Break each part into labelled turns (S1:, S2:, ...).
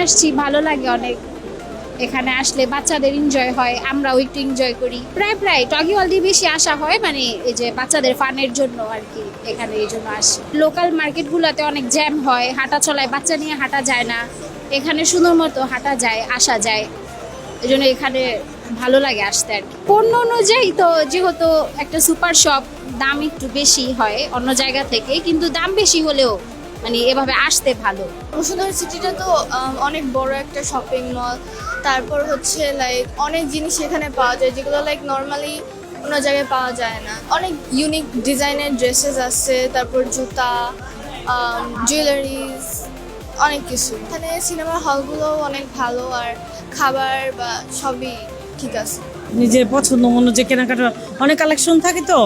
S1: আসছি, ভালো লাগে অনেক। এখানে আসলে বাচ্চাদের এনজয় হয়, আমরাও একটু এনজয় করি। প্রায় প্রায় টগি ওয়ার্ল্ড দিয়ে বেশি আসা হয়, মানে এই যে বাচ্চাদের ফানের জন্য আর কি, এখানে এই জন্য আসি। লোকাল মার্কেটগুলোতে অনেক জ্যাম হয়, হাঁটা চলায় বাচ্চা নিয়ে হাঁটা যায় না। এখানে সুন্দর মতো হাঁটা যায়, আসা যায়, এই জন্য এখানে ভালো লাগে আসতে আর কি। পণ্য অনুযায়ী তো যেহেতু একটা সুপার শপ, দাম একটু বেশি হয় অন্য জায়গা থেকে, কিন্তু দাম বেশি হলেও মানে এভাবে আসতে ভালো।
S2: বসুন্ধরা সিটিটা তো অনেক বড় একটা শপিং মল। তারপর হচ্ছে লাইক অনেক জিনিস এখানে পাওয়া যায় যেগুলো লাইক নর্মালি অন্য জায়গায় পাওয়া যায় না। অনেক ইউনিক ডিজাইনের ড্রেসেস আছে, তারপর জুতা, জুয়েলারিজ, অনেক কিছু। এখানে সিনেমা হলগুলো অনেক ভালো, আর খাবার বা সবই ঠিক আছে।
S3: নিজের পছন্দ অনুযায়ী কেনাকাটা, অনেক কালেকশন থাকে তো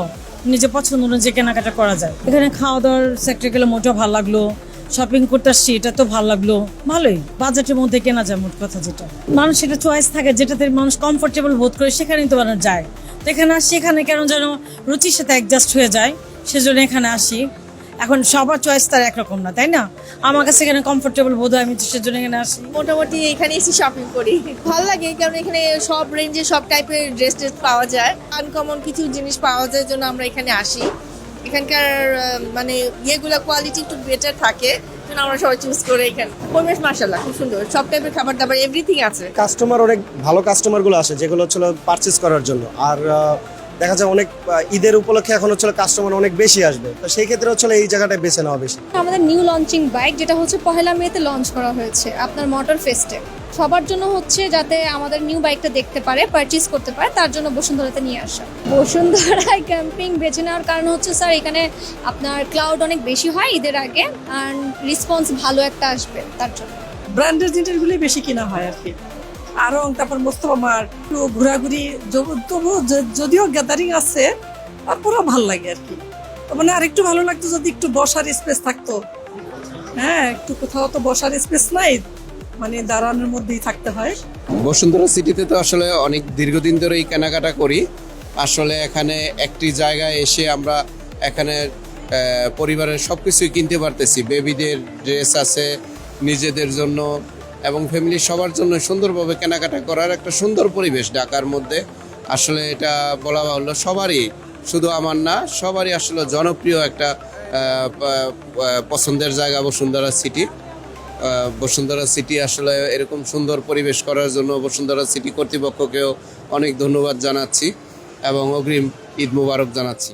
S3: নিজের পছন্দ অনুযায়ী কেনাকাটা করা যায়। এখানে খাওয়া দাওয়ার সেক্টর গেলে মোটেও ভালো লাগলো, শপিং করতে আসছি এটা তো ভালো লাগলো, ভালোই বাজেটের মধ্যে কেনা যায়। মোট কথা যেটা মানুষ সেটা চয়েস থাকে, যেটাতে মানুষ কমফোর্টেবল বোধ করে সেখানেই তো মানুষ যায়। তো এখানে আসছি, এখানে কেন যেন রুচির সাথে অ্যাডজাস্ট হয়ে যায়, সেজন্য এখানে আসি। এখন সবার চয়েস তার একরকম না, তাই না? আমার কাছে এখানে কমফোর্টেবল বোধ হয়, আমি সেজন্য এখানে আসি।
S4: মোটামুটি এখানে এসে শপিং করি, ভালো লাগে কারণ এখানে সব রেঞ্জে সব টাইপের ড্রেস পাওয়া যায়, আনকমন কিছু জিনিস পাওয়া যায়, জন্য আমরা এখানে আসি। এখানকার মানে ইয়েগুলো কোয়ালিটি একটু বেটার থাকে, জন্য আমরা সবাই চুজ করে এখানে। পরিবেশ মাশাআল্লাহ খুব সুন্দর, সব টাইপের খাবার দাবার এভরিথিং আছে।
S5: কাস্টমার অনেক ভালো কাস্টমারগুলো আসে যেগুলো হচ্ছিল পারচেস করার জন্য। আর দেখা যায় অনেক ঈদের উপলক্ষে এখন হচ্ছিল কাস্টমার অনেক বেশি আসবে, তো সেই ক্ষেত্রে হচ্ছিল এই জায়গাটায় বেছে নেওয়া বেশি।
S6: আমাদের নিউ লঞ্চিং বাইক, যেটা হচ্ছে 1 মেতে লঞ্চ করা হয়েছে আপনার মোটর ফেস্টে। সবার জন্য হচ্ছে যাতে আমাদের নিউ বাইকটা দেখতে পারে, পারচেজ করতে পারে, তার জন্য বসুন্ধরাতে নিয়ে আসা। বসুন্ধরায় ক্যাম্পিং বেছে নেওয়ার কারণ হচ্ছে স্যার এখানে আপনার ক্লাউড অনেক বেশি হয় ঈদের আগে, অ্যান্ড রেসপন্স ভালো একটা আসবে তার জন্য।
S3: ব্র্যান্ডের জিনিসগুলি বেশি কিনা হয় আর কি। আরং, তারপর মোস্তফা মার্ট, একটু ঘোরাঘুরি, তবু যদিও গ্যাদারিং আছে, তারপরেও ভালো লাগে আর কি। মানে আর একটু ভালো লাগতো যদি একটু বসার স্পেস থাকতো। হ্যাঁ, একটু কোথাও তো বসার স্পেস নাই, মানে দাঁড়ানোর মধ্যেই থাকতে হয়।
S7: বসুন্ধরা সিটিতে তো আসলে অনেক দীর্ঘদিন ধরেই কেনাকাটা করি। আসলে এখানে একটি জায়গায় এসে আমরা এখানে পরিবারের সব কিছুই কিনতে পারতেছি। বেবিদের ড্রেস আছে, নিজেদের জন্য এবং ফ্যামিলির সবার জন্য সুন্দরভাবে কেনাকাটা করার একটা সুন্দর পরিবেশ ঢাকার মধ্যে। আসলে এটা বলা বাহুল্য, সবারই, শুধু আমার না, সবারই আসলে জনপ্রিয় একটা পছন্দের জায়গা বসুন্ধরা সিটি। বসুন্ধরা সিটি আসলে এরকম সুন্দর পরিবেশ করার জন্য বসুন্ধরা সিটি কর্তৃপক্ষকেও অনেক ধন্যবাদ জানাচ্ছি এবং অগ্রিম ঈদ মোবারক জানাচ্ছি।